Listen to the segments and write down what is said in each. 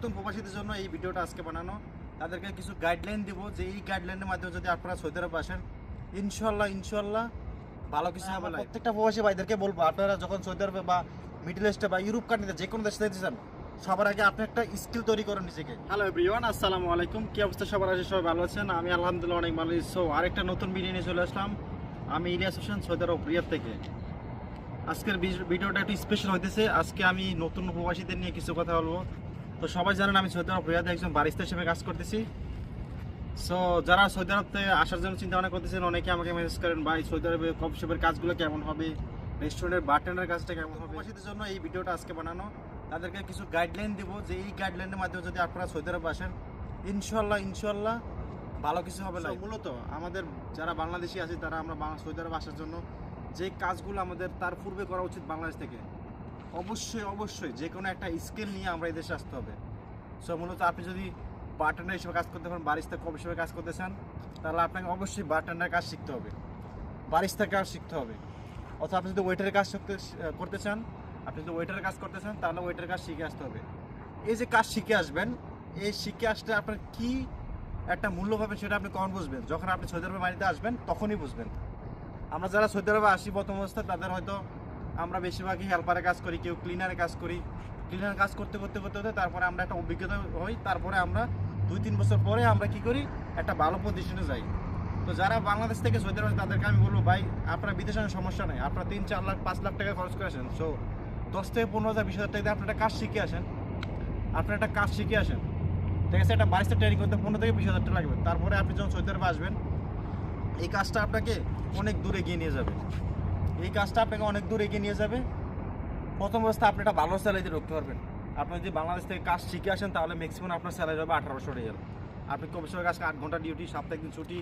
নতুন প্রবাসীদের জন্য এই ভিডিওটা আজকে বানানো। তাদেরকে কিছু গাইডলাইন দিব যে এই গাইডলাইনের মাধ্যমে যদি আপনারা সৌদি আরব আসেন ইনশাল্লাহ ভালো কিছু হবে। প্রত্যেকটা প্রবাসী ভাইদেরকে বলবো, আপনারা যখন সৌদি আরবে বা মিডল ইস্টে বা ইউরোপ কান্ট্রিতে যে কোনো দেশে যেতে চান, সবার আগে আপনি একটা স্কিল তৈরি করেন নিজেকে। হ্যালো এভরিওয়ান, আসসালামু আলাইকুম। কি অবস্থা সবার? আছে সবাই ভালো আছেন? আমি আলহামদুলিল্লাহ অনেক ভালো আছি। সো আরেকটা নতুন ভিডিও নিয়ে চলে আসলাম। আমি ইলিয়াস হোসেন, সৌদি আরব রিয়াদ থেকে। আজকের ভিডিওটা একটু স্পেশাল হইতেছে। আজকে আমি নতুন প্রবাসীদের নিয়ে কিছু কথা বলবো। তো সবাই জানেন আমি সৌদি আরব রিয়াদে একজন বারিস্তা হিসেবে কাজ করতেছি। সো যারা সৌদি আরবতে আসার জন্য চিন্তা ভাবনা করতেছেন, অনেকে আমাকে মেসেজ করেন, ভাই সৌদি আরবে কফি শপের কাজগুলো কেমন হবে, রেস্টুরেন্টের বারটেন্ডার কাজটা কেমন হবে। প্রবাসীদের জন্য এই ভিডিওটা আজকে বানানো। তাদেরকে কিছু গাইডলাইন দিব যে এই গাইডলাইনের মাধ্যমে যদি আপনারা সৌদি আরব আসেন ইনশাল্লাহ ভালো কিছু হবে। মূলত আমাদের যারা বাংলাদেশি আছে তারা আমরা সৌদি আরব আসার জন্য যে কাজগুলো আমাদের তার পূর্বে করা উচিত বাংলাদেশ থেকে, অবশ্যই যে কোনো একটা স্কিল নিয়ে আমরা এই দেশে আসতে হবে। সো মূলত আপনি যদি বারটেন্ডার হিসেবে কাজ করতে পারেন, বারিস্তা কফি হিসেবে কাজ করতে চান, তাহলে আপনাকে অবশ্যই বারটেন্ডার কাজ শিখতে হবে, বারিস্তার কাজ শিখতে হবে। অথবা আপনি যদি ওয়েটারের কাজ করতে চান, তাহলে ওয়েটারের কাজ শিখে আসতে হবে। এই যে কাজ শিখে আসবেন, এই শিখে আসতে আপনার কি একটা মূল্য পাবেন সেটা আপনি কখন বুঝবেন? যখন আপনি সৌদি আরবের বাড়িতে আসবেন তখনই বুঝবেন। আমরা যারা সৌদি আরবে আসি প্রথম অবস্থায়, তাদের হয়তো আমরা বেশিরভাগই হেল্পারে কাজ করি, কেউ ক্লিনারে কাজ করি। ক্লিনার কাজ করতে তারপরে আমরা একটা অভিজ্ঞতা হই। তারপরে আমরা 2-3 বছর পরে আমরা কি করি, একটা ভালো পজিশনে যাই। তো যারা বাংলাদেশ থেকে সৌদি আরব, তাদেরকে আমি বলবো, ভাই আপনারা বিদেশে সমস্যা নেই, আপনারা 3-4 লাখ 5 লাখ টাকা খরচ করে আসেন। সো 10 থেকে 15,000 20,000 টাকা দিয়ে আপনার একটা কাজ শিখে আসেন, ঠিক আছে? একটা বারিস্তা ট্রেনিং করতে 15 থেকে 20,000 টাকা লাগবে। তারপরে আপনি যখন সৌদি আরবে আসবেন, এই কাজটা আপনাকে অনেক দূর এগিয়ে নিয়ে যাবে। প্রথম অবস্থা আপনি একটা ভালো স্যালারিতে ঢুকতে পারবেন। আপনি যদি বাংলাদেশ থেকে কাজ শিখে আসেন, তাহলে ম্যাক্সিমাম আপনার স্যালারি হবে 1800 রিয়াল। আপনি কমিশনের কাজ 8 ঘন্টা ডিউটি, সপ্তাহে একদিন ছুটি,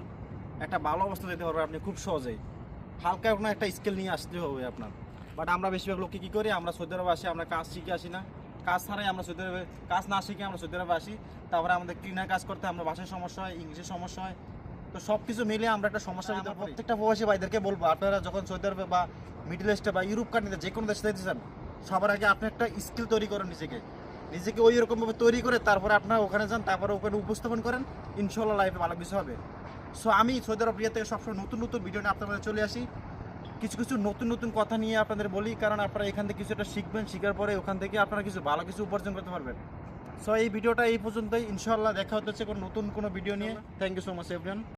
একটা ভালো অবস্থা যেতে পারবেন আপনি খুব সহজেই। হালকা কোনো একটা স্কিল নিয়ে আসতে হবে আপনার। বাট আমরা বেশিরভাগ লোককে কী করি, আমরা সৌদি আরবে আসি, আমরা কাজ শিখে আসি না। কাজ ছাড়াই আমরা সৌদি আরবে, কাজ না শিখে আমরা সৌদি আরবে আসি। তারপরে আমাদের ক্লিনার কাজ করতে আমরা ভাষায় সমস্যা হয়, ইংলিশের সমস্যা হয়। তো সব কিছু মিলিয়ে আমরা একটা সমস্যার ভিতরে পড়ি। প্রত্যেকটা প্রবাসী ভাইদেরকে বলবো, আপনারা যখন সৌদি আরবে বা মিডল ইস্টে বা ইউরোপ কান্ট্রিতে যে কোনো দেশে যেতে চান, সবার আগে আপনি একটা স্কিল তৈরি করেন নিজেকে ওই রকমভাবে তৈরি করে তারপরে আপনারা ওখানে যান, তারপরে ওখানে উপস্থাপন করেন, ইনশাল্লাহ লাইফে ভালো কিছু হবে। সো আমি সৌদি আরব রিয়াদ থেকে সবসময় নতুন ভিডিও নিয়ে আপনাদের চলে আসি, কিছু নতুন কথা নিয়ে আপনাদের বলি, কারণ আপনারা এখান থেকে কিছু একটা শিখবেন, শিখার পরে ওখান থেকে আপনারা কিছু ভালো কিছু উপার্জন করতে পারবেন। সো এই ভিডিওটা এই পর্যন্তই। ইনশাল্লাহ দেখা হচ্ছে কোনো নতুন ভিডিও নিয়ে। Thank you so much everyone.